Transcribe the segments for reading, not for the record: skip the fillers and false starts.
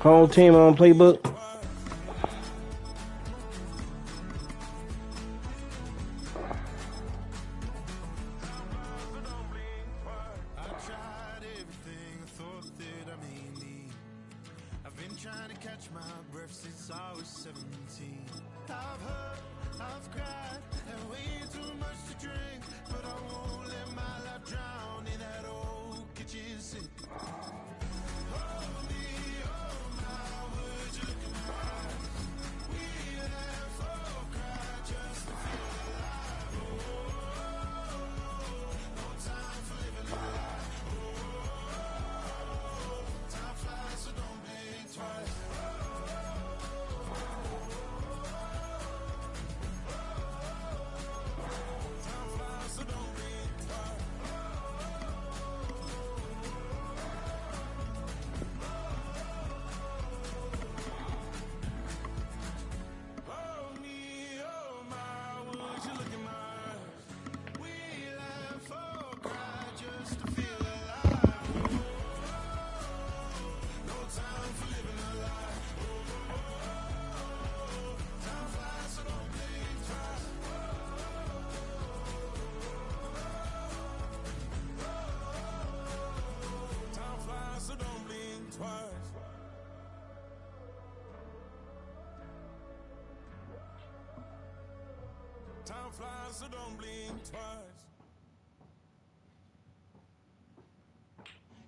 Whole team on playbook. Time flies, so don't blink twice.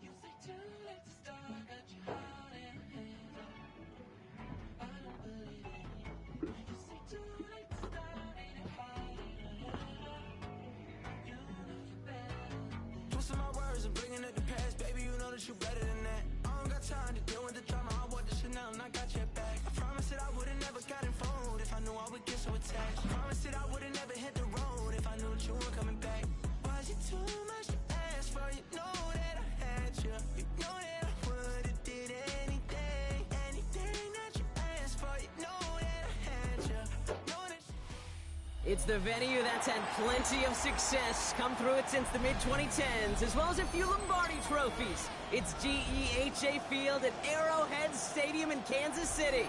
You say too late to start, got your heart in hand. I don't believe it. You say too late to start, ain't it hard in your head? You know you better. Twisting my words and bringing it to pass, baby. You know that you better than that. I don't got time to deal with the drama. I bought the Chanel and I got your back. I promised that I would've never gotten phoned if I knew I would get so attached. I promised that I would've never hit the road if I knew that you were coming back. Was it too much to ask for? You know that I had you. You know that I would've did anything, anything that you asked for. You know that I had you. Know that. It's the venue that's had plenty of success come through it since the mid-2010s, as well as a few Lombardi trophies. It's GEHA Field at Arrowhead Stadium in Kansas City.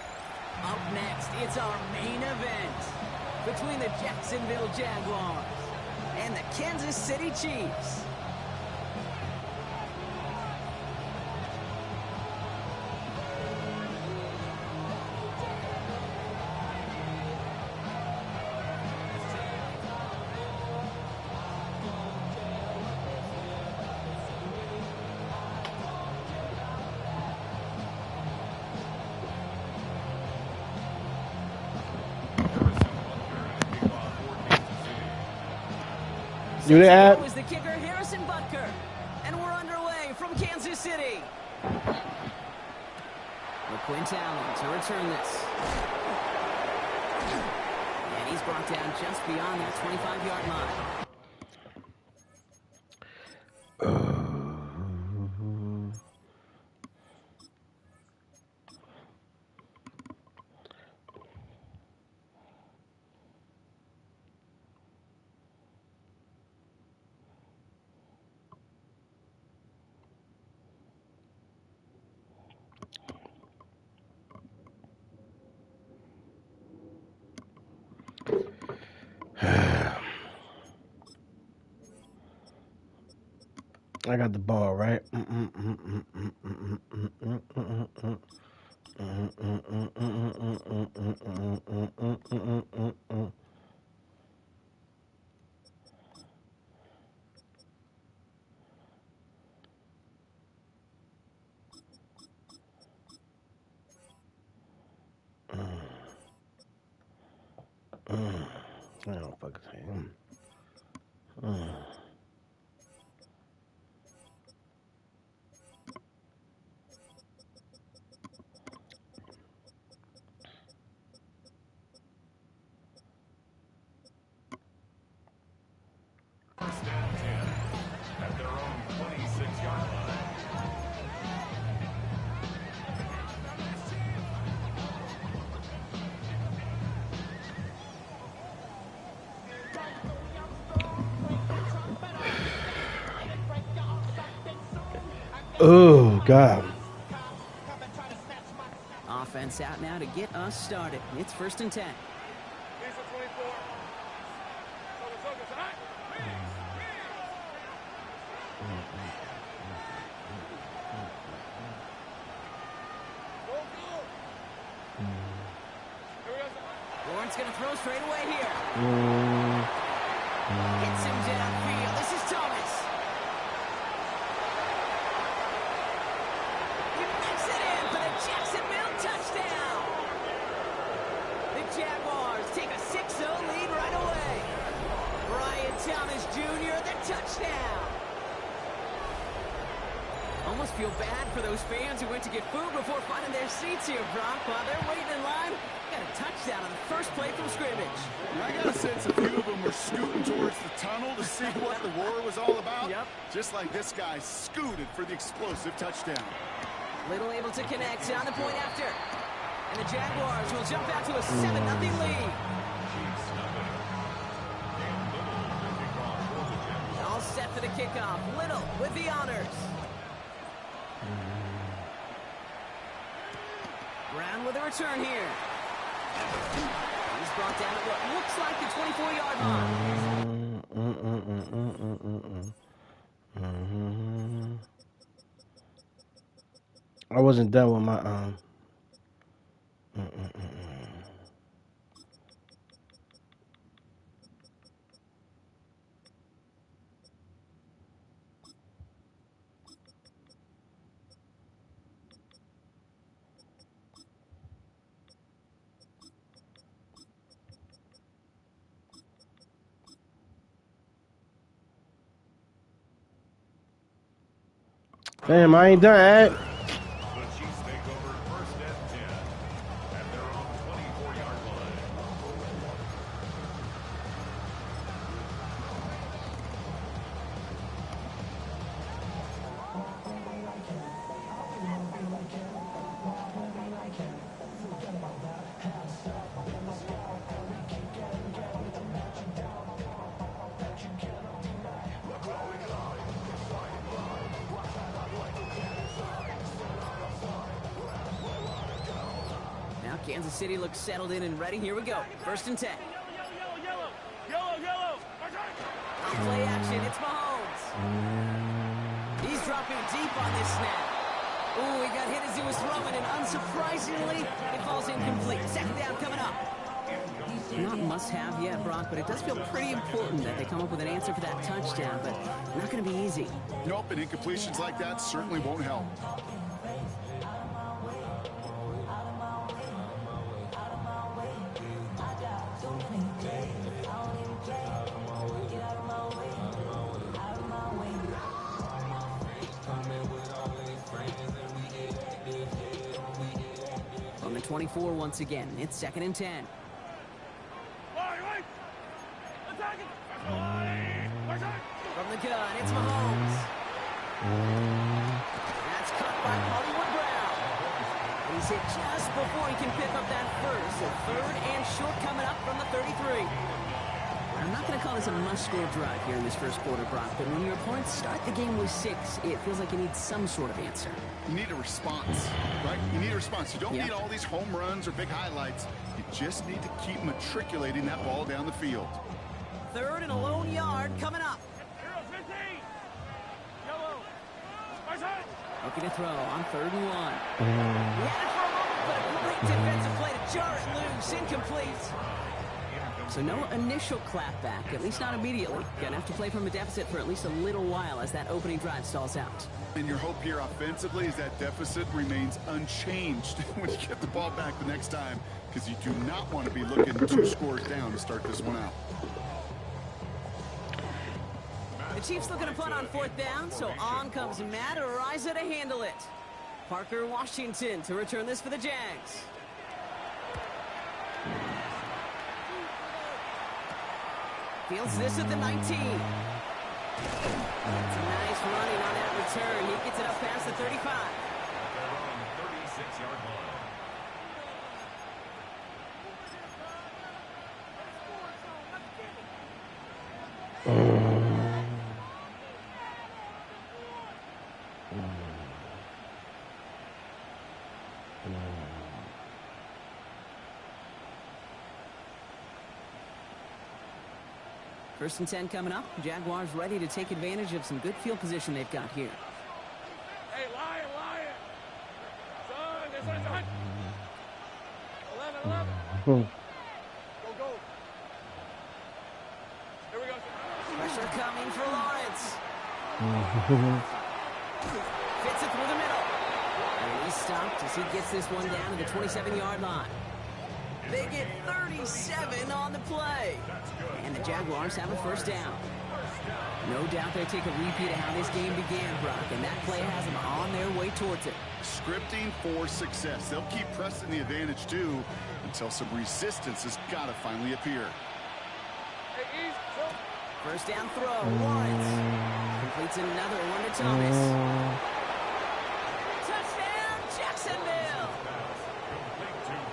Up next, it's our main event between the Jacksonville Jaguars and the Kansas City Chiefs. Do that. Was the kicker Harrison Butker, and we're underway from Kansas City. McQuint Allen to return this, and he's brought down just beyond that 25-yard line. I got the ball, right? I don't fucking say him. At their own 26-yard line. Oh, God. offense out now to get us started. It's 1st and 10. Lawrence going to throw straight away here. Hits him downfield. This is Thomas. He makes it in for the Jacksonville touchdown. The Jaguars take a 6-0 lead right away. Brian Thomas Jr., the touchdown. Almost feel bad for those fans who went to get food before finding their seats here, Brock. While they're waiting in line, got a touchdown on the first play from scrimmage. I got a sense a few of them were scooting towards the tunnel to see what the roar was all about. Yep. Just like this guy scooted for the explosive touchdown. Little able to connect on the point after. And the Jaguars will jump out to a 7-0 lead. All set for the kickoff. Little with the honors. Brown with a return here. He's brought down at what looks like the 24-yard line. I wasn't done with my Damn, I ain't done, Ed. The Chiefs take over 1st and 10 at their own 24-yard line. Kansas City looks settled in and ready. Here we go. 1st and 10. On play action, it's Mahomes. He's dropping deep on this snap. Ooh, he got hit as he was throwing, and unsurprisingly, it falls incomplete. 2nd down coming up. Not must-have yet, Brock, but it does feel pretty important that they come up with an answer for that touchdown, but not going to be easy. Nope, and incompletions like that certainly won't help. From the 24 once again, it's 2nd and 10. From the gun, it's Mahomes. That's caught by Hollywood Brown. He's hit just before he can pick up that first. So 3rd and short coming up from the 33. I'm not going to call this a must-score drive here in this first quarter, Brock, but when your opponents start the game with 6, it feels like you need some sort of answer. You need a response, right? You need a response. You don't need all these home runs or big highlights. You just need to keep matriculating that ball down the field. 3rd and a lone yard coming up. Looking to throw on 3rd and 1. He had it for a moment, but a great defensive play to jar it loose. Incomplete. So no initial clapback, at least not immediately. Gonna have to play from a deficit for at least a little while as that opening drive stalls out. And your hope here offensively is that deficit remains unchanged when you get the ball back the next time, because you do not want to be looking 2 scores down to start this one out. The Chiefs looking to punt on 4th down, so on comes Matt Araiza to handle it. Parker Washington to return this for the Jags. Fields this at the 19. It's a nice running on that return. He gets it up past the 35. They're on 36-yard line. First and 10 coming up. Jaguars ready to take advantage of some good field position they've got here. Hey, Lion! Son, this one's on. 11. Go. Here we go. Pressure coming for Lawrence. Fits it through the middle. And he's stopped as he gets this one down to the 27-yard line. They get 37 on the play. And the Jaguars have a first down. No doubt they take a repeat of how this game began, Brock, and that play has them on their way towards it. Scripting for success. They'll keep pressing the advantage, too, until some resistance has got to finally appear. Hey, East. First down throw, Lawrence. Completes another one to Thomas. Touchdown, Jacksonville!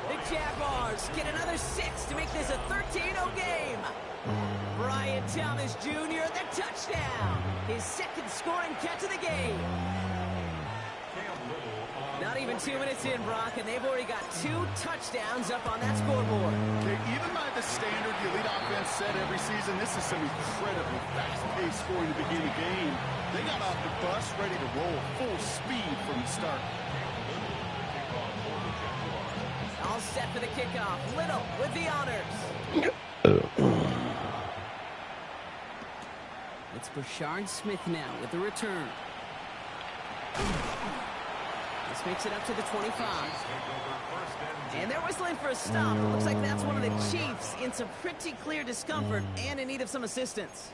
The Jaguars get another 6 to make this a 13-0 game. Brian Thomas Jr., the touchdown. His second scoring catch of the game. Not even 2 minutes in, Brock, and they've already got 2 touchdowns up on that scoreboard. Okay, even by the standard the elite offense set every season, this is some incredibly fast-paced scoring to begin the game. They got off the bus ready to roll full speed from the start. All set for the kickoff. Little with the honors. It's Brashard Smith now with the return. This makes it up to the 25. And they're whistling for a stop. It looks like that's one of the Chiefs in some pretty clear discomfort and in need of some assistance.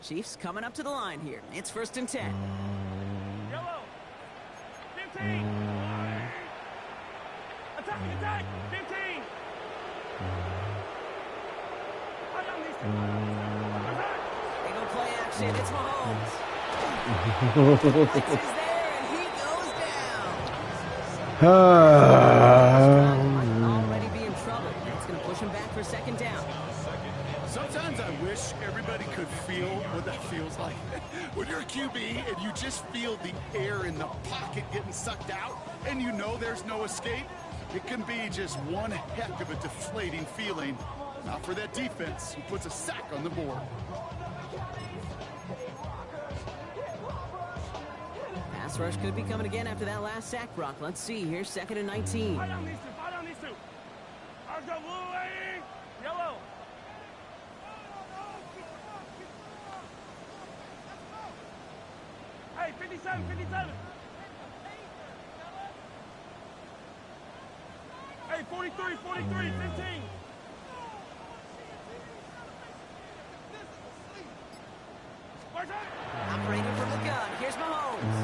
Chiefs coming up to the line here. It's first and 10. Yellow. 15. Attack. 15. They go play action. It's Mahomes. Flex is there, and he goes down. Already be in trouble. It's going to push him back for second down. Sometimes I wish everybody could feel what that feels like. When you're a QB and you just feel the air in the pocket getting sucked out and you know there's no escape, it can be just one heck of a deflating feeling. Not for that defense who puts a sack on the board. Pass rush could be coming again after that last sack, Brock. Let's see here. Second and 19. Fight on these two. How's the blue lady? Yellow. Hey, 57. Hey, 43, 15. Operating from the gun. Here's Mahomes.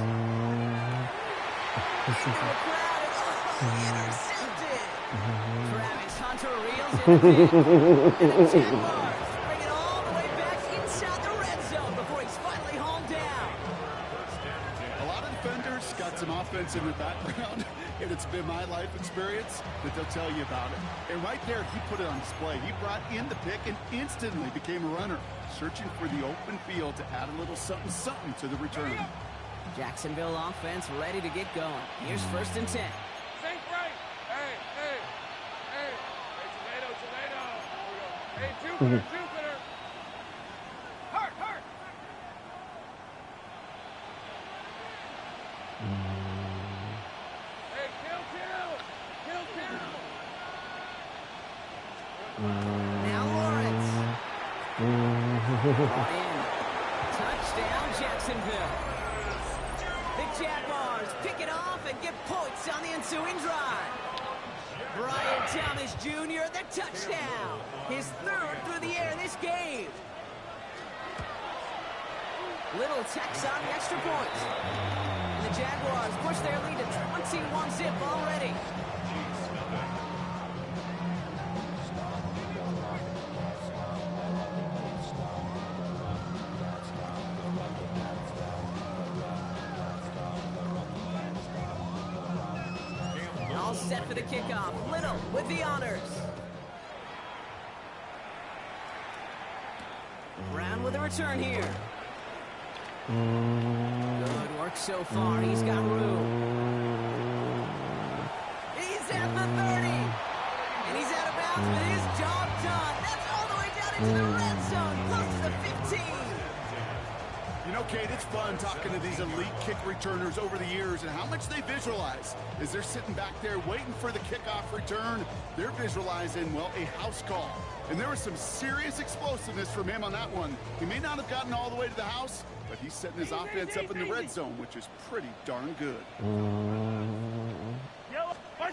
Intercepted. Travis Hunter reels it in. And the Jaguars bring it all the way back inside the red zone before he's finally hauled down. A lot of defenders got some offense in their background, and it's been my life experience that they'll tell you about it. And right there, he put it on display. He brought in the pick and instantly became a runner, searching for the open field to add a little something to the return. Jacksonville offense ready to get going. Here's first and 10. Think right. Hey. Hey, tomato. Hey, Jupiter. Hurt. Hey, kill. Now Lawrence. Brought in. Touchdown, Jacksonville. The Jaguars pick it off and get points on the ensuing drive. Brian Thomas Jr., the touchdown. His third through the air this game. Little Tex on the extra point. And the Jaguars push their lead to 21-zip already. All set for the kickoff. Little with the honors. Brown with a return here. Good work looks so far. He's got room. He's at the 30. And he's out of bounds with his job done. That's all the way down into the red zone, close to the 15. You know, Kate, it's fun talking to these elite kick returners over the years and how much they visualize. As they're sitting back there waiting for the kickoff return, they're visualizing, well, a house call. And there was some serious explosiveness from him on that one. He may not have gotten all the way to the house, but he's setting his offense up in the red zone, which is pretty darn good. Yellow. Now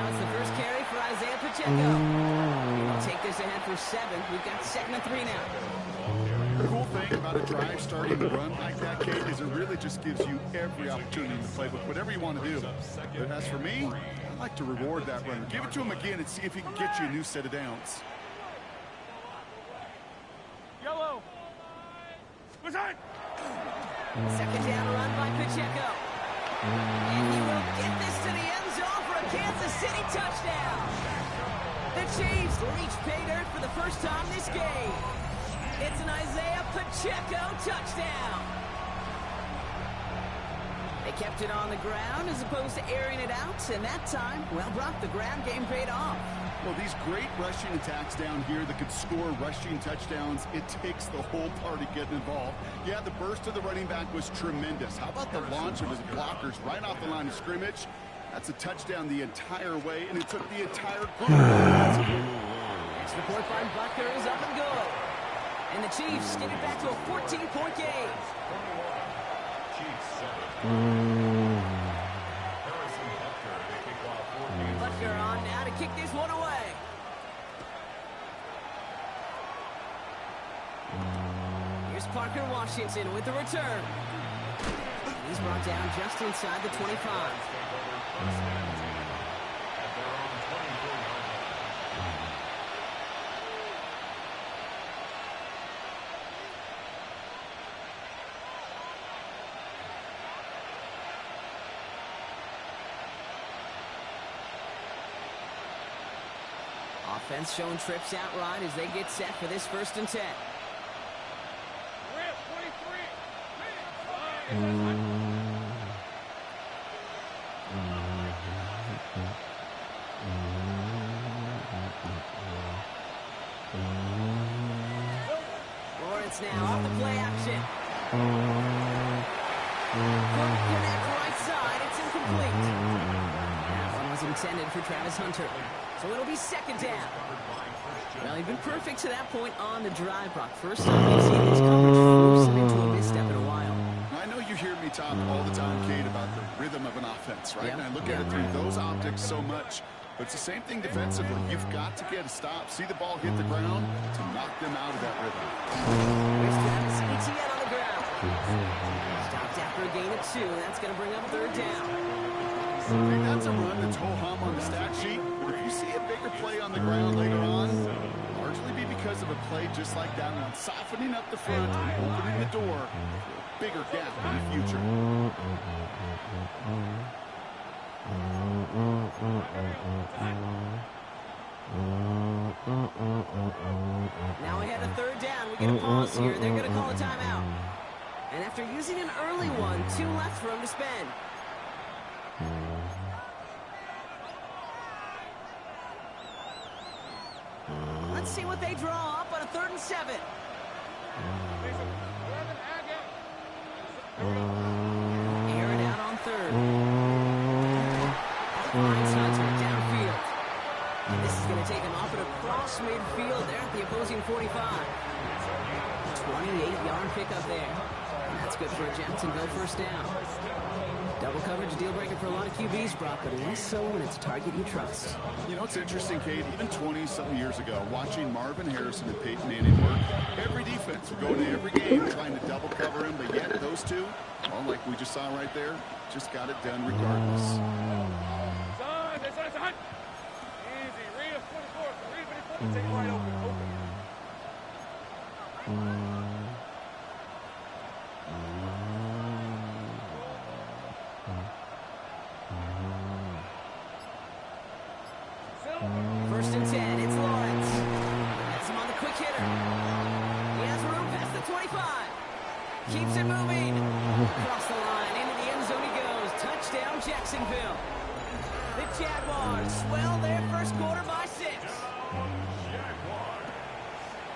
it's the first carry for Isaiah Pacheco. He'll take this ahead for 7. We've got 2nd and 3 now. The cool thing about a drive starting to run like that, Kate, is it really just gives you every opportunity to play with whatever you want to do. But as for me, I like to reward that runner. Give it to him again and see if he can get you a new set of downs. Yellow. What's that? 2nd down run by Pacheco. And he will get this to the end zone for a Kansas City touchdown. The Chiefs reach pay dirt for the first time this game. It's an Isaiah Pacheco touchdown. They kept it on the ground as opposed to airing it out, and that time, well, Brock, the ground game paid off. Well, these great rushing attacks down here that could score rushing touchdowns, it takes the whole party getting involved. Yeah, the burst of the running back was tremendous. How about the launch of his blockers right off the line of scrimmage? That's a touchdown the entire way, and it took the entire group. Extra point by Butker is up and good. And the Chiefs get it back to a 14-point game. Chiefs 7. Butker on now to kick this one away. Here's Parker Washington with the return. He's brought down just inside the 25. Offense showing trips out right as they get set for this 1st and 10. Rip, 23. Lawrence now off the play action. Couldn't connect right side. It's incomplete. That one was intended for Travis Hunter. So it'll be 2nd down. Well, he'd been perfect to that point on the drive, Brock. First time we've seen this coverage force him into a misstep in a while. I know you hear me talk all the time, Kate, about the rhythm of an offense, right? Yep. And I look at it through those optics so much. But it's the same thing defensively. You've got to get a stop, see the ball hit the ground to knock them out of that rhythm. Here's Travis Etienne on the ground. Stopped after a gain of 2. That's going to bring up 3rd down. I think that's a run that's ho-hum on the stat sheet. But if you see a bigger play on the ground later on, largely be because of a play just like that one, softening up the front and opening the door for a bigger gap in the future. Now we had a 3rd down. We get a pause here. They're going to call a timeout. And after using an early one, 2 left for him to spend. Let's see what they draw up on a 3rd and 7. Air it out on 3rd. Finds Hunter downfield. And this is going to take him off and across midfield there at the opposing 45. 28-yard pickup there. And that's good for a Jacksonville 1st down. Double coverage deal breaker for a lot of QBs, Brock, but less so when it's a target you trust. You know, it's interesting, Kate, even 20-something years ago, watching Marvin Harrison and Peyton Manning work, every defense would go into every game trying to double cover him, but yet those two, well, like we just saw right there, just got it done regardless. Son. Easy. Reed 24. Reed 24. Take it right open. First and 10, it's Lawrence. That's him on the quick hitter. He has room past the 25. Keeps it moving. Across the line, into the end zone he goes. Touchdown, Jacksonville. The Jaguars swell their first quarter by 6.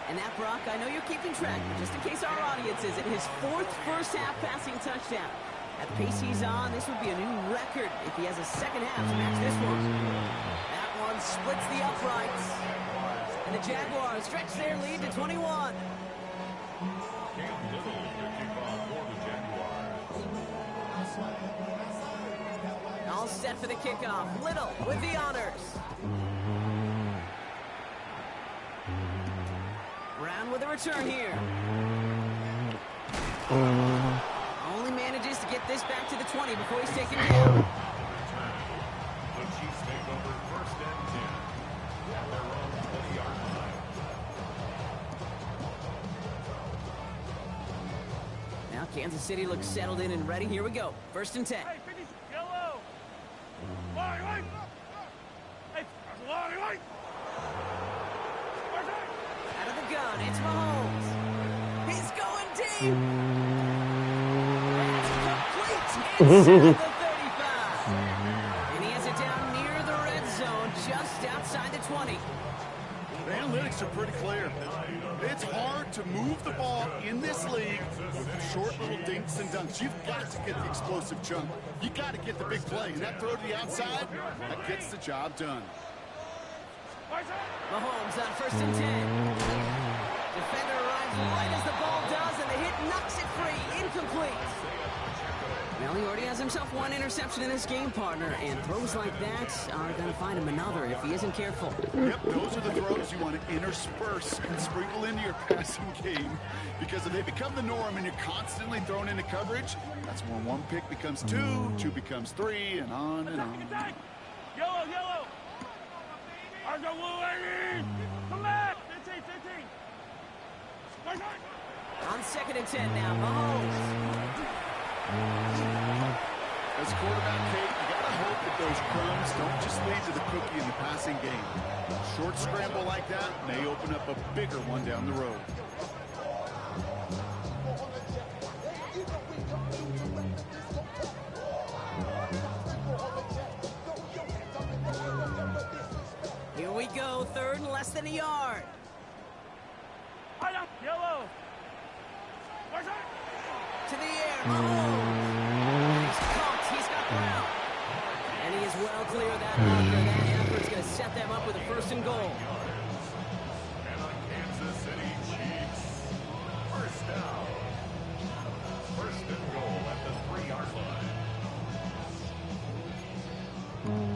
And that, Brock, I know you're keeping track, but just in case our audience isn't, his 4th first-half passing touchdown. At the pace he's on, this would be a new record if he has a second half to match this one. That one splits the uprights. And the Jaguars stretch their lead to 21. All set for the kickoff. Little with the honors. Brown with a return here. Only manages to get this back to the 20 before he's taken down. The Chiefs take over first and 10 at their own 20-yard line. Now Kansas City looks settled in and ready. Here we go. First and 10. Hey, finish yellow. Long right. Hey, long right. Out of the gun, it's Mahomes. He's going deep. It's complete inside the 35. And he has it down near the red zone, just outside the 20. The analytics are pretty clear. It's hard to move the ball in this league with short little dinks and dunks. You've got to get the explosive jump. You got to get the big play. And that throw to the outside, that gets the job done. Mahomes on first and 10. Defender arrives right as the ball does, and the hit knocks it free. Incomplete. Well, he already has himself one interception in this game, partner, and throws like that are going to find him another if he isn't careful. Yep, those are the throws you want to intersperse and sprinkle into your passing game, because if they become the norm and you're constantly thrown into coverage, that's when one pick becomes two becomes three, and on and on. Yellow, yellow. Argo blue, lady. Come back. 15, 15. On second and 10 now, Mahomes. As quarterback, Kate, you got to hope that those crumbs don't just lead to the cookie in the passing game. A short scramble like that may open up a bigger one down the road. Here we go, third and less than a yard. Yellow. To the air, Mahomes. He's caught, he's got Brown. And he is well clear of that marker. That effort is going to set them up with a first and goal. And the Kansas City Chiefs, first down. First and goal at the 3-yard line.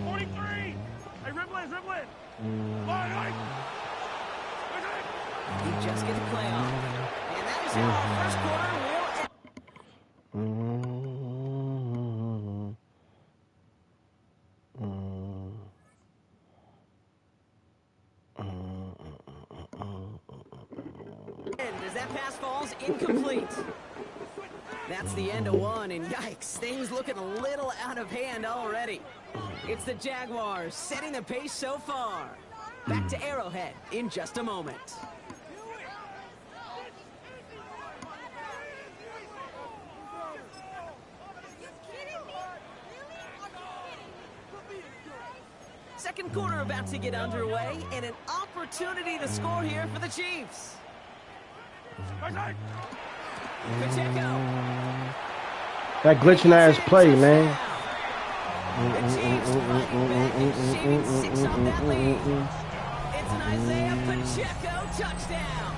43. Hey, Riblin, Riblin. Long right. He just gets the play off. And that is how our first quarter will end. As that pass falls incomplete. That's the end of one, and yikes, things looking a little out of hand already. It's the Jaguars setting the pace so far. Back to Arrowhead in just a moment. Second quarter about to get underway, and an opportunity to score here for the Chiefs. Pacheco. That glitching ass play, man. The Chiefs fighting back and shaving 6 on that lead. It's an Isaiah Pacheco touchdown.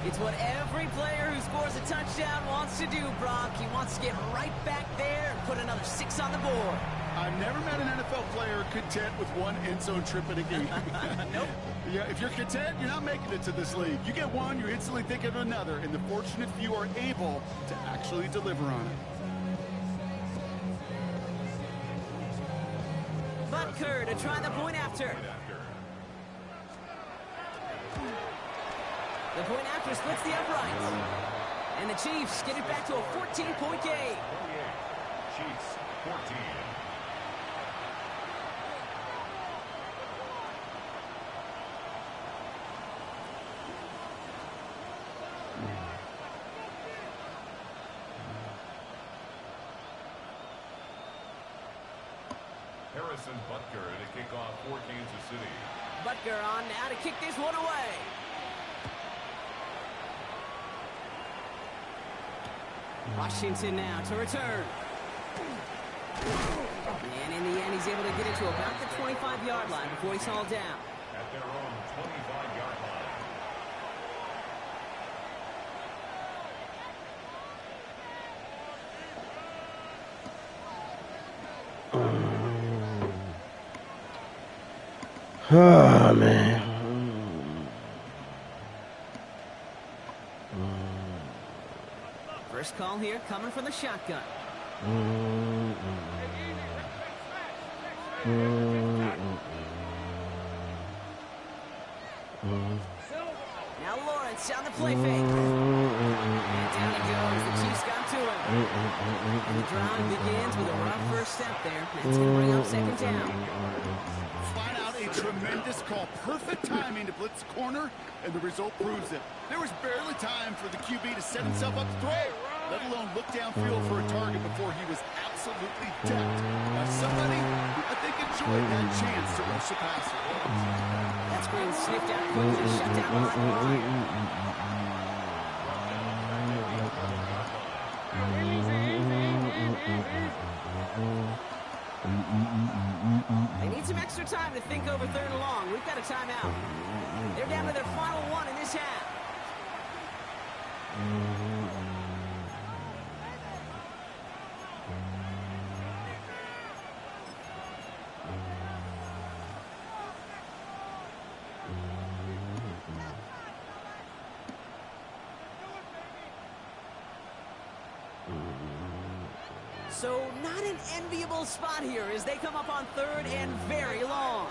It's what every player who scores a touchdown wants to do, Brock. He wants to get right back there and put another 6 on the board. I've never met an NFL player content with one end zone trip in a game. Nope. Yeah, if you're content, you're not making it to this league. You get one, you're instantly thinking of another, and the fortunate few are able to actually deliver on it. Butker to try the point after. The point after splits the uprights. And the Chiefs get it back to a 14-point game. Chiefs, 14. Harrison Butker to kick off for Kansas City. Butker on now to kick this one away. Washington now to return. And in the end, he's able to get it to about the 25-yard line before he's hauled down. At their own 25-yard line. Oh, man. First call here coming from the shotgun. Now Lawrence on the play fake. And down he goes. The Chiefs got to him. And the drive begins with a rough first step there. That's going to bring up second down. Flat out a tremendous call. Perfect timing to blitz corner, and the result proves it. There was barely time for the QB to set himself up to throw, let alone look downfield for a target before he was absolutely decked by somebody who I think enjoyed that chance to rush the passer. That's being sniffed out quickly, shut down by They need some extra time to think over third and long. We've got a timeout. They're down to their final one in this half. So not an enviable spot here as they come up on third and very long.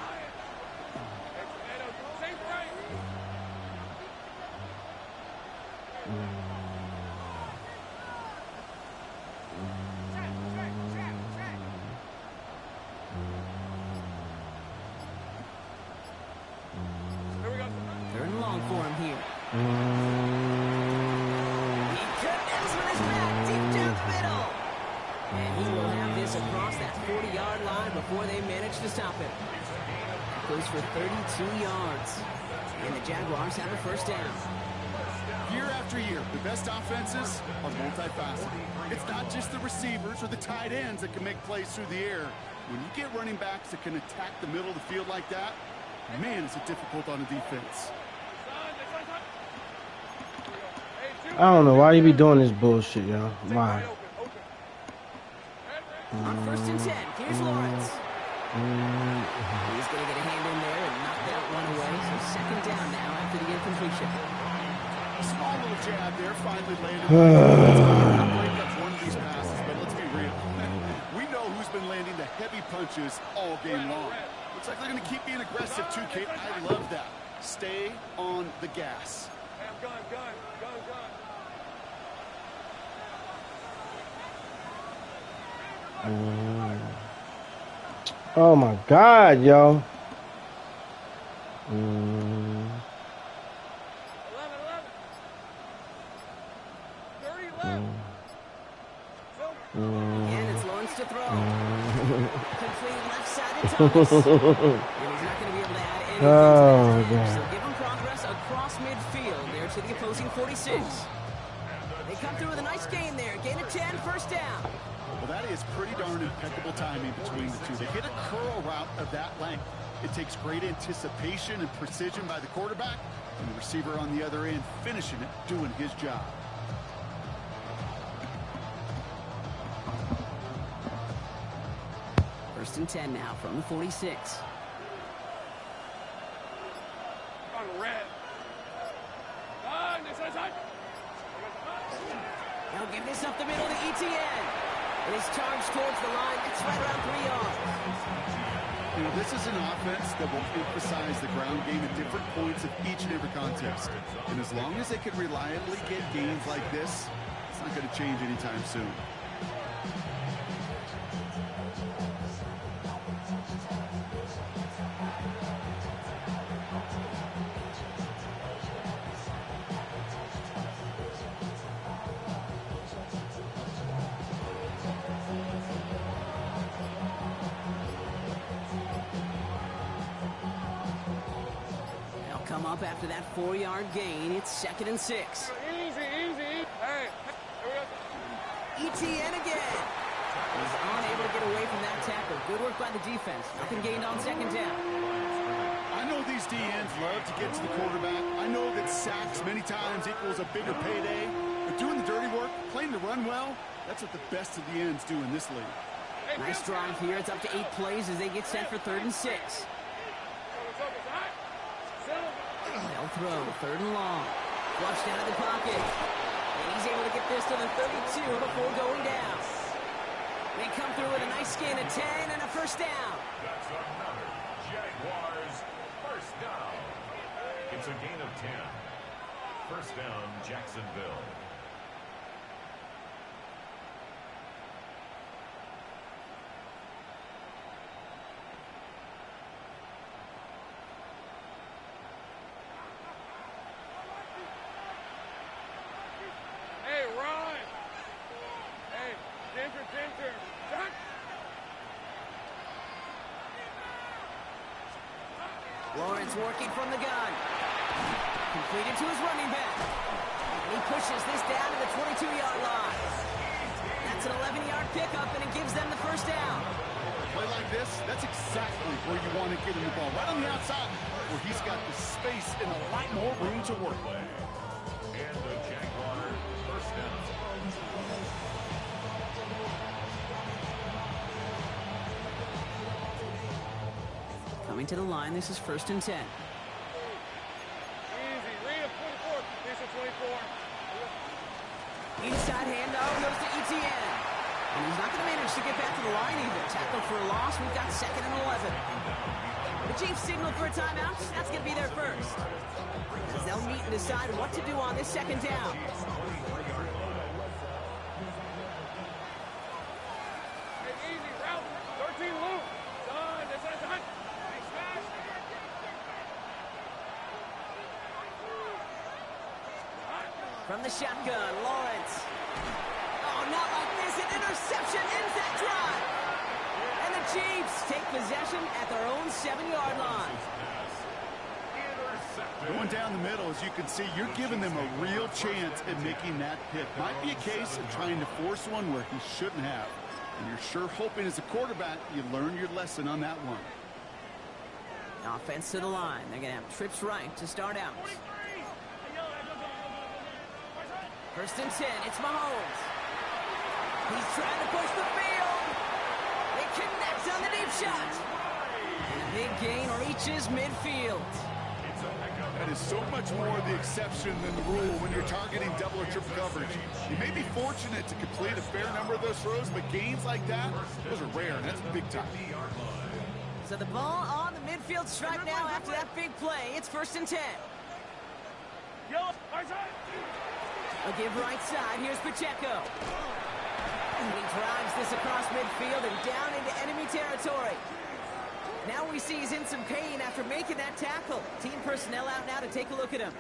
Third and long for him here. He connects with his back deep down the middle. And he will have this across that 40-yard line before they manage to stop him. Goes for 32 yards. And the Jaguars have a first down. Year after year, the best offenses are multifaceted. It's not just the receivers or the tight ends that can make plays through the air. When you get running backs that can attack the middle of the field like that, man, is it difficult on the defense. I don't know why you be doing this bullshit, yo. Why? On first and 10, here's Lawrence. He's going to get a hand in there and knock that one away. So second down now after the incompletion. A small little jab there finally landed. Break up one of these passes, but let's be real. We know who's been landing the heavy punches all game long. Looks like they're going to keep being aggressive too, Kate. I love that. Stay on the gas. Gun. Oh my God, yo. 11. 30 left. And it's Lawrence to throw. Complete left side to Thomas. And he's not going to be able to add anything to that drive. So give him progress across midfield there to the opposing 46. They come through with a nice gain there. Gain of 10, first down. Well, that is pretty darn impeccable timing between the two. They hit a curl route of that length. It takes great anticipation and precision by the quarterback, and the receiver on the other end finishing it, doing his job. First and 10 now from the 46. On red. Now give this up the middle to ETN. And he's charged towards the line. It's right around 3 yards. You know, this is an offense that will emphasize the ground game at different points of each and every contest. And as long as they can reliably get gains like this, it's not going to change anytime soon. up after that 4-yard gain. It's 2nd and 6. Easy, easy. Hey, here we go. ETN again. He's unable to get away from that tackle. Good work by the defense. Nothing gained on 2nd down. I know these DNs love to get to the quarterback. I know that sacks many times equals a bigger payday. But doing the dirty work, playing the run well, that's what the best of the ends do in this league. Nice drive here. It's up to 8 plays as they get set for 3rd and 6. They'll throw, 3rd and long. Flushed out of the pocket. And he's able to get this to the 32 before going down. They come through with a nice gain of 10 and a first down. That's another Jaguars first down. It's a gain of 10. First down, Jacksonville. Hey, Ron. Hey, Ginger. Shot. Lawrence working from the gun. Completed to his running back. And he pushes this down to the 22-yard line. That's an 11-yard pickup, and it gives them the first down. A play like this, that's exactly where you want to get him the ball. Right on the outside, where he's got the space and a lot more room to work with. And the Jaguar first down. Coming to the line, this is 1st and 10. Easy. Read of 24. This is 24. Inside handoff goes to ETN. And he's not going to manage to get back to the line either. Tackle for a loss. We've got 2nd and 11. The Chiefs signal for a timeout. That's going to be their first. As they'll meet and decide what to do on this 2nd down. Hey, easy. Route 13 loop. Done. That's done. Hey, smash. From the shotgun, Lawrence. Oh, not like this. An interception ends that drive. And the Chiefs take possession at their own 7-yard line. Going down the middle, as you can see, you're giving them a real chance at making that pick. Might be a case of trying to force one where he shouldn't have. And you're sure hoping as a quarterback you learn your lesson on that one. Offense to the line. They're going to have trips right to start out. 1st and 10. It's Mahomes. He's trying to push the field. It connects on the deep shot. And a big gain reaches midfield. That is so much more the exception than the rule when you're targeting double or triple coverage. You may be fortunate to complete a fair number of those throws, but gains like that, those are rare, and that's big time. So the ball on the midfield stripe now after that big play. It's 1st and 10. A give right side. Here's Pacheco. And he drives this across midfield and down into enemy territory. Now we see he's in some pain after making that tackle. Team personnel out now to take a look at him.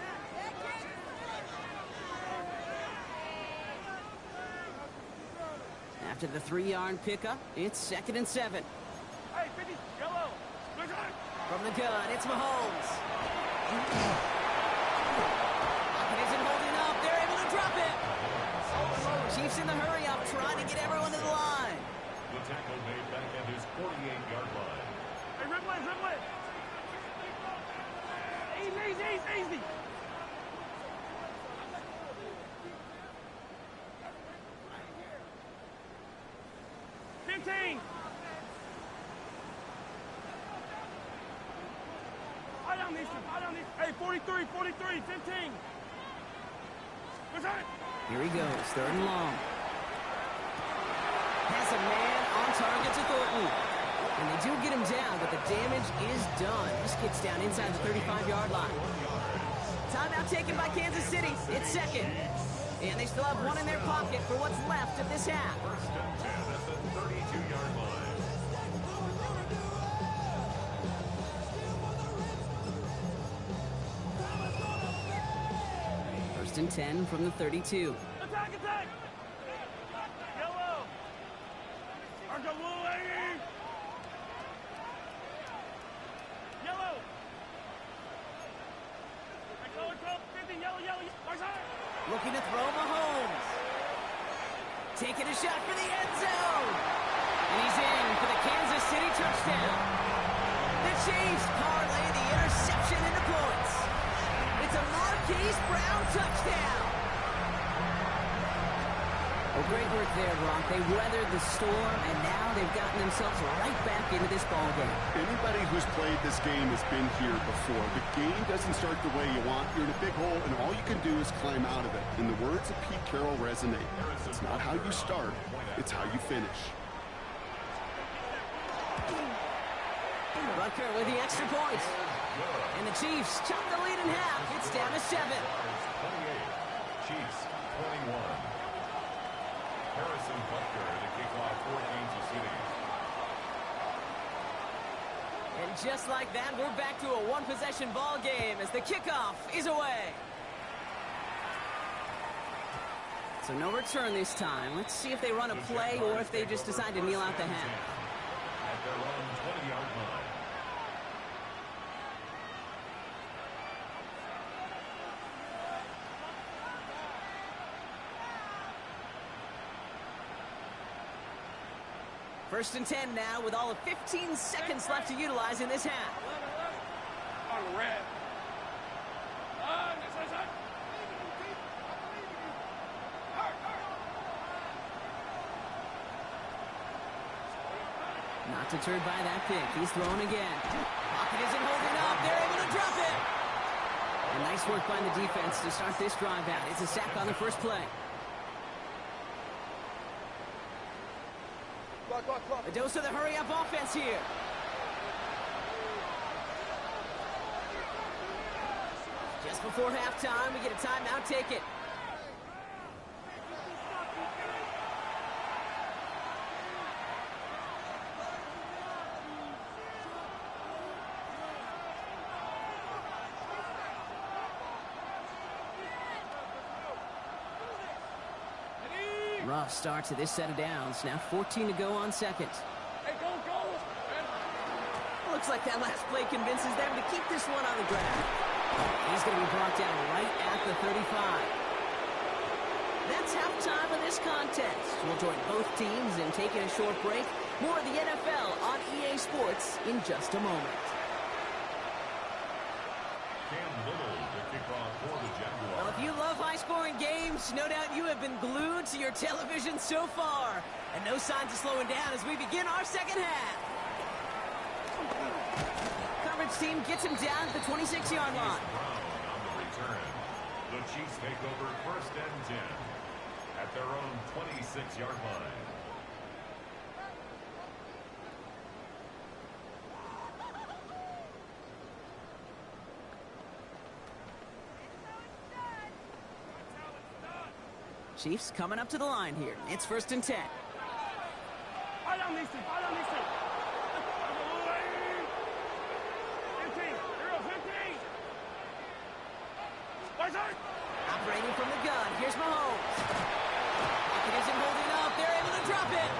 After the 3-yard pickup, it's 2nd and 7. Hey, 50. Yellow. From the gun, it's Mahomes. It isn't holding up. They're able to drop it. Chiefs in the hurry up, trying to get everyone to the line. The tackle made back at his 48-yard line. Hey, Ripley. Easy. 15. I don't need. Hey, 43, 15. What's that? Here he goes, 3rd and long. Has a man on target to Thornton. And they do get him down, but the damage is done. This kid's down inside the 35-yard line. Timeout taken by Kansas City. It's 2nd. And they still have one in their pocket for what's left of this half. 1st and 10 at the 32-yard line. 1st and 10 from the 32. Attack! Yellow. Argo lady. Yellow. Looking to throw Mahomes. Taking a shot for the end zone. And he's in for the Kansas City touchdown. The Chiefs parlay the interception into points. It's a Marquise Brown touchdown. Oh, great work there, Brock. They weathered the storm, and now they've gotten themselves right back into this ballgame. Anybody who's played this game has been here before. The game doesn't start the way you want. You're in a big hole, and all you can do is climb out of it. And the words of Pete Carroll resonate. It's not how you start, it's how you finish. Rucker with the extra point. And the Chiefs chop the lead in half. It's down to 7. 28. Chiefs 21. Harrison Butker to kick off for Kansas City. And just like that, we're back to a one-possession ball game as the kickoff is away. So no return this time. Let's see if they run a play or if they just decide to kneel out the half. At their own 20-yard line. First and 10 now with all of 15 seconds left to utilize in this half. On red. Not deterred by that pick. He's thrown again. Pocket isn't holding up. They're able to drop it. And nice work by the defense to start this drive out. It's a sack on the first play. A dose of the hurry-up offense here. Just before halftime, we get a timeout. Take it. Rough start to this set of downs. Now 14 to go on second. Hey, go! Looks like that last play convinces them to keep this one on the ground. He's going to be brought down right at the 35. That's halftime of this contest. We'll join both teams in taking a short break. More of the NFL on EA Sports in just a moment. Cam Little to kick off for the Jaguars. Well, if you love high-scoring games, no doubt you have been glued to your television so far. And no signs of slowing down as we begin our second half. Coverage team gets him down to the 26-yard line. Brown on the return. The Chiefs make over first and 10 at their own 26-yard line. Chiefs coming up to the line here. It's first and 10. Operating from the gun. Here's Mahomes. Pocket isn't holding up. They're able to drop it.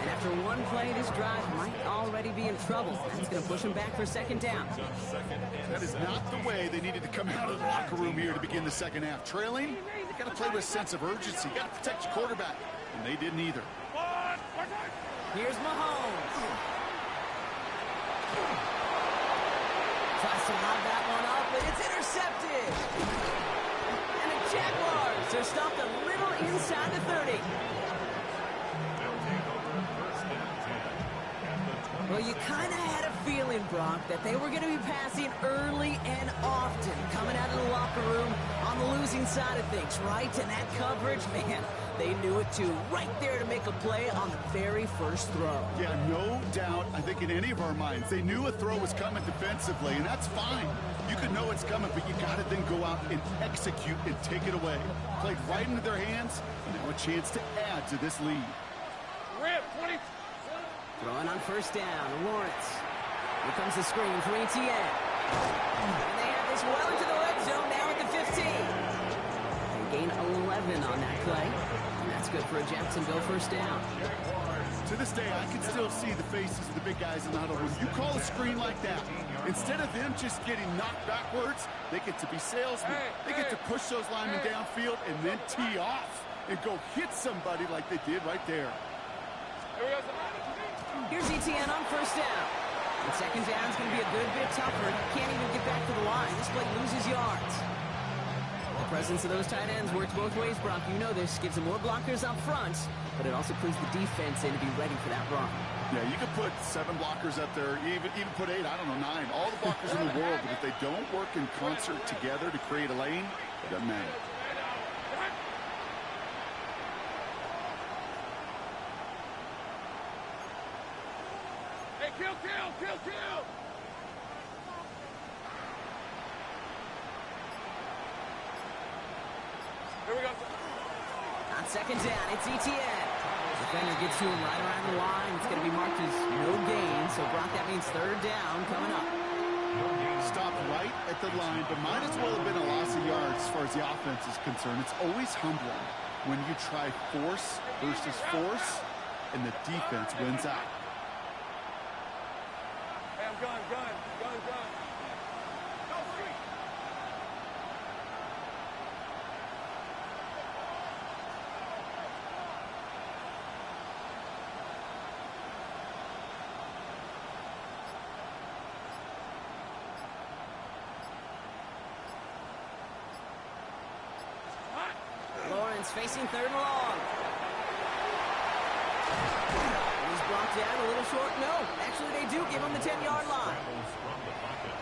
And after one play, this drive might already be in trouble. That's going to push him back for second down. That is not the way they needed to come out of the locker room here to begin the second half. Trailing, they got to play with a sense of urgency. Got to protect your quarterback, and they didn't either. Here's Mahomes. Tries to lob that one up, but it's intercepted. And the Jaguars are stopped a little inside the 30. Well, you kind of had a feeling, Brock, that they were going to be passing early and often, coming out of the locker room on the losing side of things, right? And that coverage, man, they knew it too. Right there to make a play on the very first throw. Yeah, no doubt, I think in any of our minds, they knew a throw was coming defensively, and that's fine. You can know it's coming, but you got to then go out and execute and take it away. Played right into their hands, and now a chance to add to this lead. Rip, 20. Throwing on first down, Lawrence. Here comes the screen for Etienne. And they have this well into the red zone now at the 15. They gain 11 on that play. And that's good for a Jacksonville first down. Jaguars To this day, I can still see the faces of the big guys in the huddle. When you call a screen like that, instead of them just getting knocked backwards, they get to be salesmen. They get to push those linemen downfield and then tee off and go hit somebody like they did right there. Here's ETN on first down. And second down's going to be a good bit tougher. Can't even get back to the line. This play loses yards. The presence of those tight ends works both ways, Brock. You know this. Gives them more blockers up front, but it also clues the defense in to be ready for that run. Yeah, you could put 7 blockers up there, even put 8, I don't know, 9. All the blockers in the world, but if they don't work in concert together to create a lane, it doesn't matter. Hey, kill! Here we go. On second down, it's ETN. Defender gets to him right around the line. It's going to be marked as no gain, so Brock, that means third down coming up. Stopped right at the line, but might as well have been a loss of yards as far as the offense is concerned. It's always humbling when you try force versus force, and the defense wins out. Hey, I'm gun. Go, free. Lawrence facing third and long. He's brought down a little short. No, actually they do give him the 10-yard line.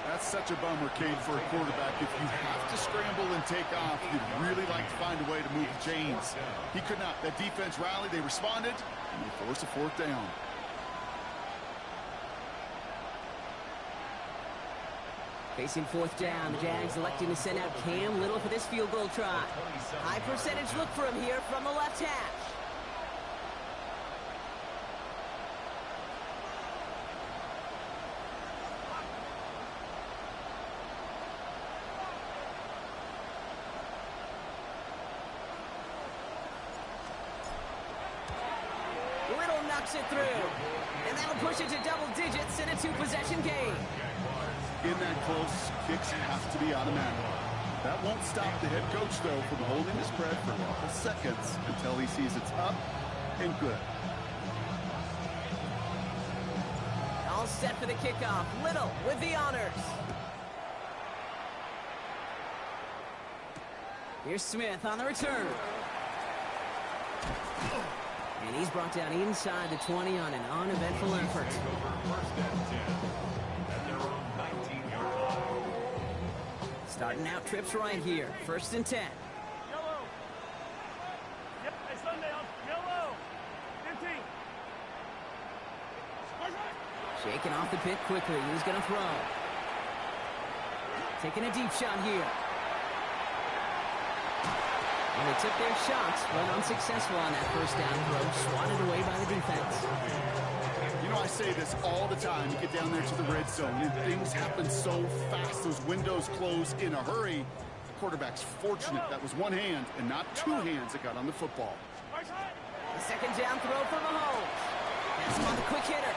That's such a bummer, Kate, for a quarterback. If you have to scramble and take off, you'd really like to find a way to move the chains. He could not. That defense rallied, they responded, and they forced a fourth down. Facing fourth down, the Jags electing to send out Cam Little for this field goal try. High percentage look for him here from the left hash. Little knocks it through, and that'll push it to double digits in a 2-possession game. In that close, kicks have to be automatic. That won't stop the head coach, though, from holding his breath for a couple seconds until he sees it's up and good. All set for the kickoff. Little with the honors. Here's Smith on the return. And he's brought down inside the 20 on an uneventful effort. First and 10 at their own 19-yard line. Starting out trips right here. First and 10. Yellow. Yep, hey, Sunday, yellow. 15. Shaking off the pit quickly. He's going to throw. Taking a deep shot here. And they took their shots, but unsuccessful on that first down throw. Swatted away by the defense. You know, I say this all the time. You get down there to the red zone, and things happen so fast. Those windows close in a hurry. The quarterback's fortunate that was one hand and not two hands that got on the football. The second down throw for Mahomes. Pass him on the quick hitter.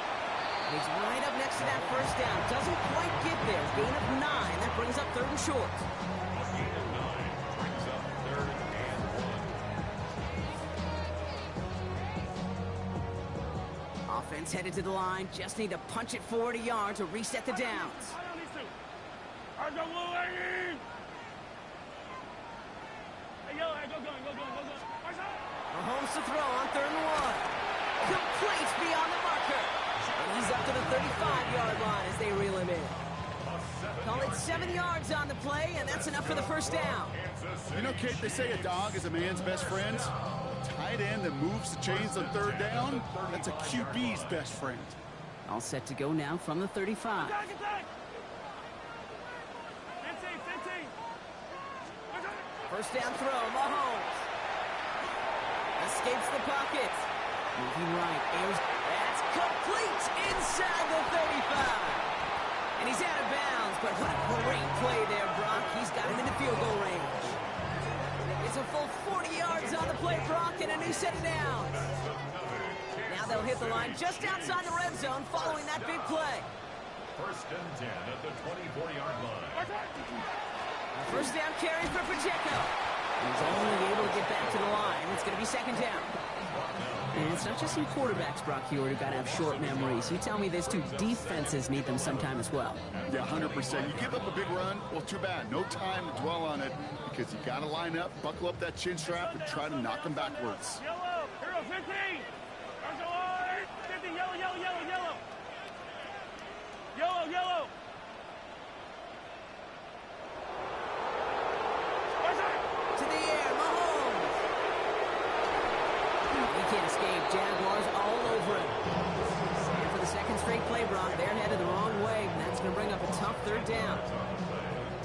He's right up next to that first down. Doesn't quite get there. Gain of 9. That brings up third and short. Gain of 9 brings up third and 1. Offense headed to the line. Just need to punch it 40 yards to reset the downs. Mahomes to throw on third and 1. Complete beyond the marker. And he's up to the 35-yard line as they reel him in. Call it 7 yards on the play, and that's enough for the first down. You know, Kate, they say a dog is a man's best friend. Tight end that moves the chains on third down, that's a QB's best friend. All set to go now from the 35. First down throw, Mahomes. Escapes the pocket. Moving right, airs. That's complete inside the 35. And he's out of bounds, but what a great play there, Brock. He's got him in the field goal range. It's a full 40 yards on the play, Brock, and a new set of downs. Now they'll hit the line just outside the red zone following that big play. First and 10 at the 24-yard line. First down carry for Pacheco. He's only able to get back to the line. It's going to be second down. And it's not just some quarterbacks, Brock Huard, who got to have short memories. You tell me these two defenses need them sometime as well. Yeah, 100%. You give up a big run, well, too bad. No time to dwell on it because you got to line up, buckle up that chin strap, and try to knock them backwards. Yellow, hero 15. There's a line. 50, yellow, yellow, yellow, yellow. Yellow, yellow. To the air, Mahomes. He can't escape. Jaguars all over him. And for the second straight play, Brock, they're headed the wrong way. That's going to bring up a tough third down.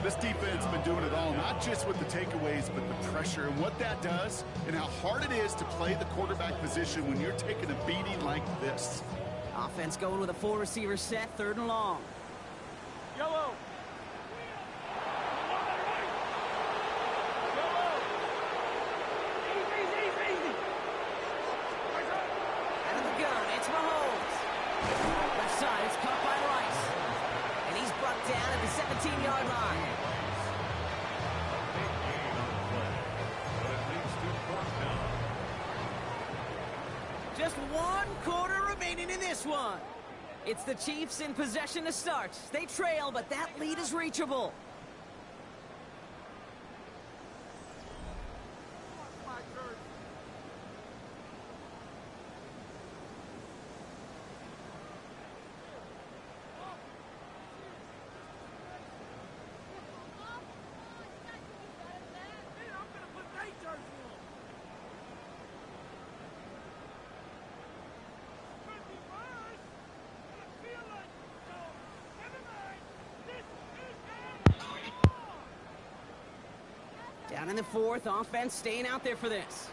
This defense has been doing it all, not just with the takeaways, but the pressure and what that does and how hard it is to play the quarterback position when you're taking a beating like this. Offense going with a 4-receiver set, third and long. Yellow. Out of the gun, it's Mahomes. Left side, it's caught by Rice. And he's brought down at the 17-yard line. Big gain on the play, but it leads to fourth down. Just 1 quarter remaining in this one. It's the Chiefs in possession to start. They trail, but that lead is reachable. Down in the fourth, offense staying out there for this.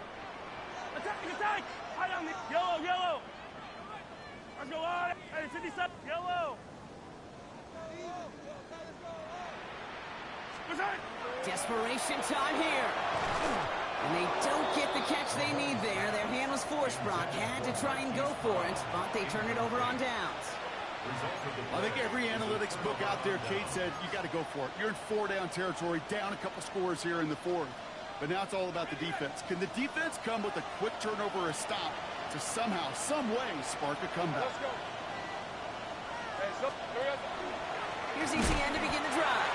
Attack, attack! High on the yellow, yellow. Let's go on. Hey, 57, yellow. Attack! Desperation time here. And they don't get the catch they need there. Their hand was forced, Brock. Had to try and go for it, but they turn it over on downs. I think every analytics book out there, Kate said, you got to go for it. You're in 4-down territory, down a couple scores here in the fourth. But now it's all about the defense. Can the defense come with a quick turnover or a stop to somehow, some way, spark a comeback? Let's go. Hey, so, Here's ETN to begin the drive.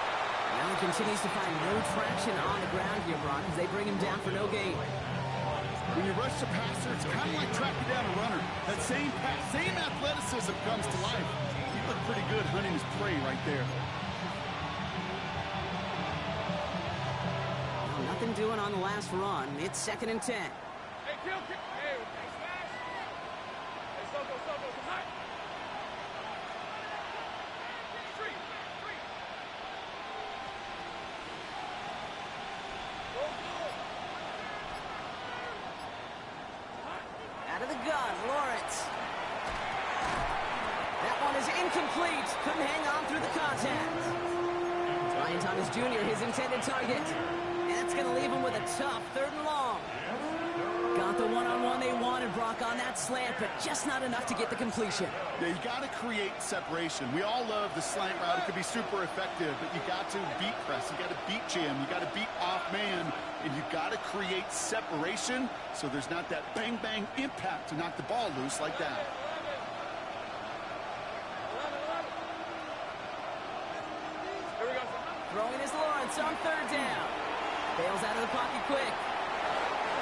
Allen continues to find no traction on the ground here, Brock, as they bring him down for no gain. When you rush the passer, it's kind of like tracking down a runner. That same pass, same athleticism comes to life. He looked pretty good hunting his prey right there. Well, nothing doing on the last run. It's second and 10. hey, kill, kill. Hey, smash. Hey, Soko, come on. Three. Out of the gun, Lawrence. That one is incomplete. Couldn't hang on through the contact. Ryan Thomas Jr., his intended target. And that's going to leave him with a tough third and long. Got the one-on-one they wanted, Brock, on that slant, but just not enough to get the completion. Yeah, you got to create separation. We all love the slant route. It could be super effective, but you got to beat press. You got to beat jam. You got to beat off man, and you got to create separation so there's not that bang-bang impact to knock the ball loose like that. Here we go. Throwing is Lawrence on third down. Bails out of the pocket quick.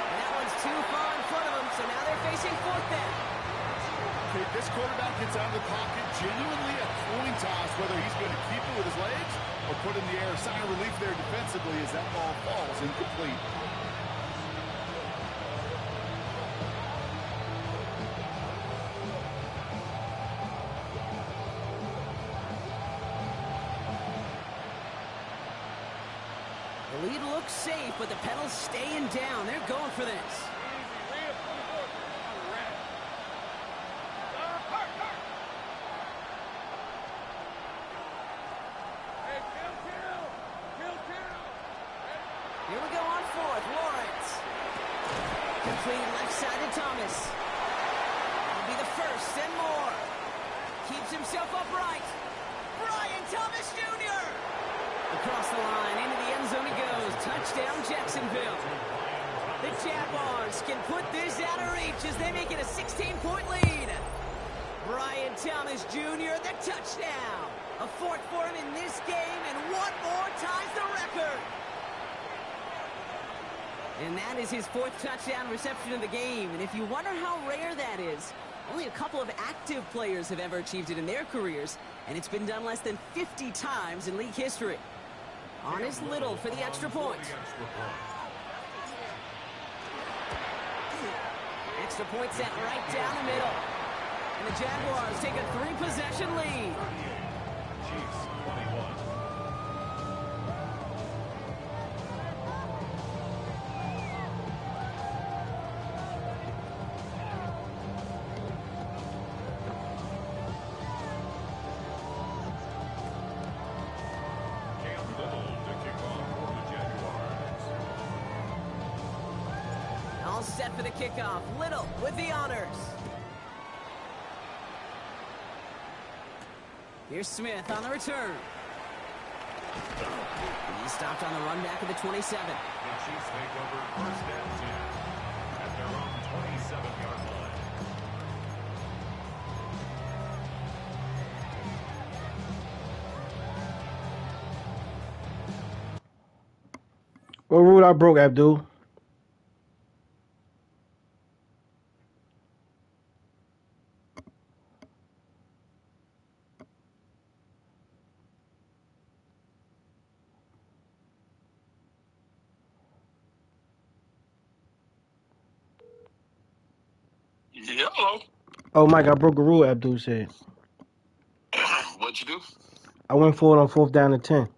And that one's too far in front of him, so now they're facing fourth down. Okay, this quarterback gets out of the pocket, genuinely a coin toss, whether he's going to keep it with his legs or put it in the air. Sign of relief there defensively as that ball falls incomplete. The lead looks safe, but the pedal's staying down. They're going for this. Easy, Rhea, 24. Red. Hard. Hey, kill. Here we go on fourth. Lawrence. Complete left side to Thomas. first and more. Keeps himself upright. Brian Thomas Jr. Across the line, into the end zone he goes. Touchdown, Jacksonville. The Jaguars can put this out of reach as they make it a 16-point lead. Brian Thomas Jr., the touchdown. A fourth for him in this game, and one more ties the record. And that is his fourth touchdown reception of the game. And if you wonder how rare that is, only a couple of active players have ever achieved it in their careers, and it's been done less than 50 times in league history. On is Little for the extra point. Extra point set right down the middle. And the Jaguars take a 3-possession lead. Chiefs 21. Cam Little to kick off for the Jaguars. All set for the kickoff. Little with the honors. Here's Smith on the return. He stopped on the run back of the 27. The Chiefs take over first and 10 at their own 27-yard line. What rule I broke, Abdul? Hello. Oh, Mike, I broke a rule, Abdul said. What'd you do? I went for it on 4th down and 10.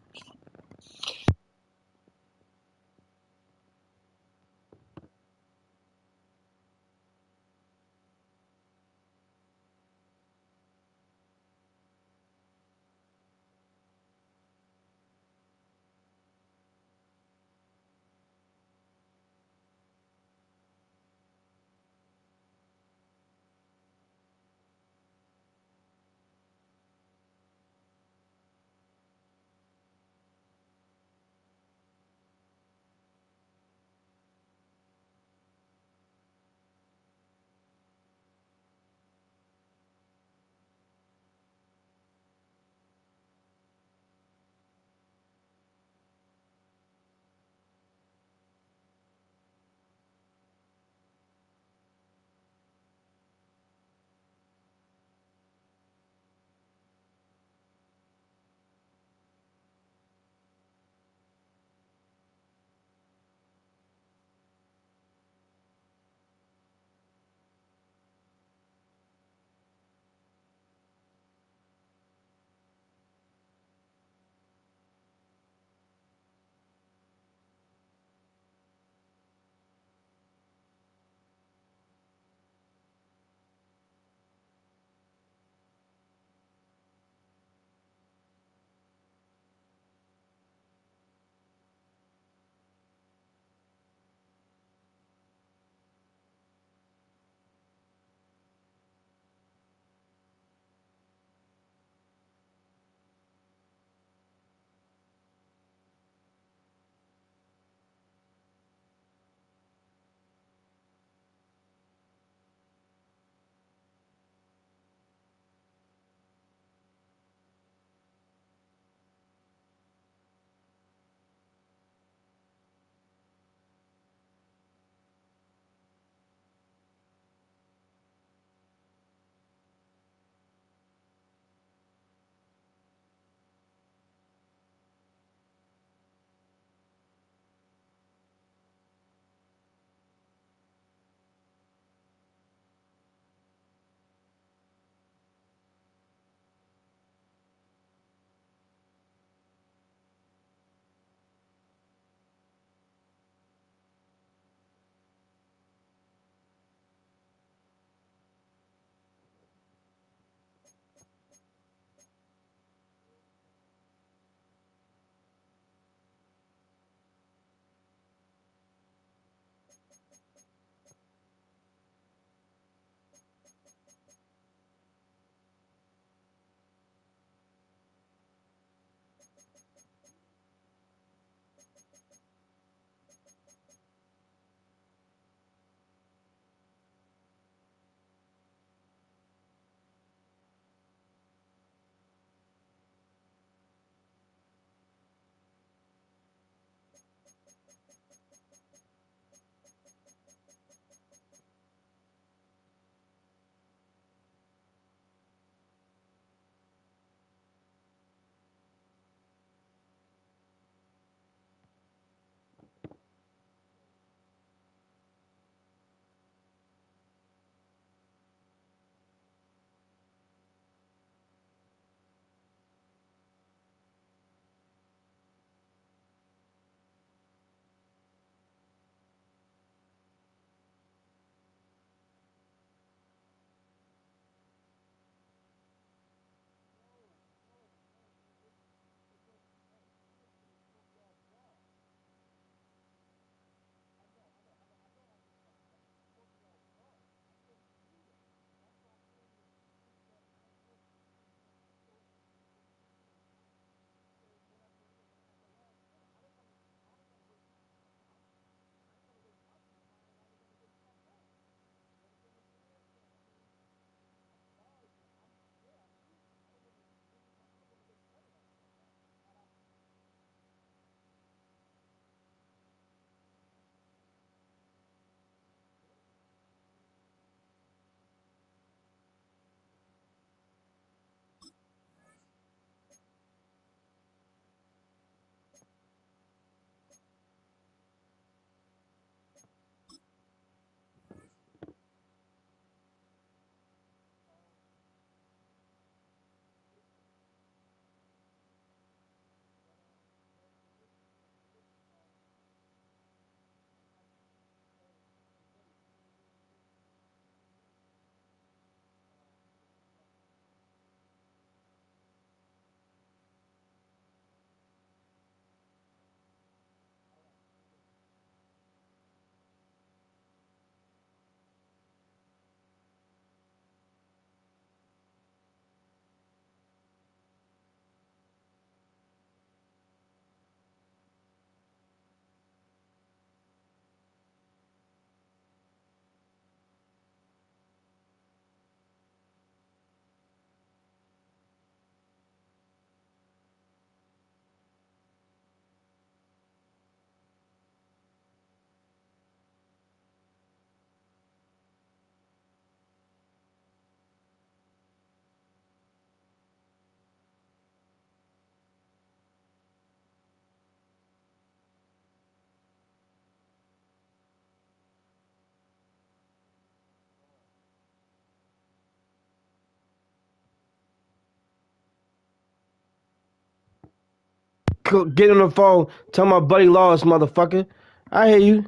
get on the phone, tell my buddy lost, motherfucker. I hear you.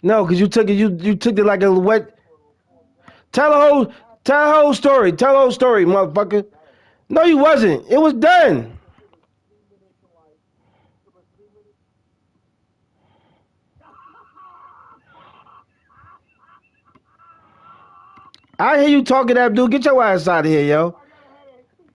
No, because you took it. You took it like a wet. Tell the whole story. Tell the whole story, motherfucker. No, you wasn't. It was done. I hear you talking, Abdul. Get your ass out of here, yo.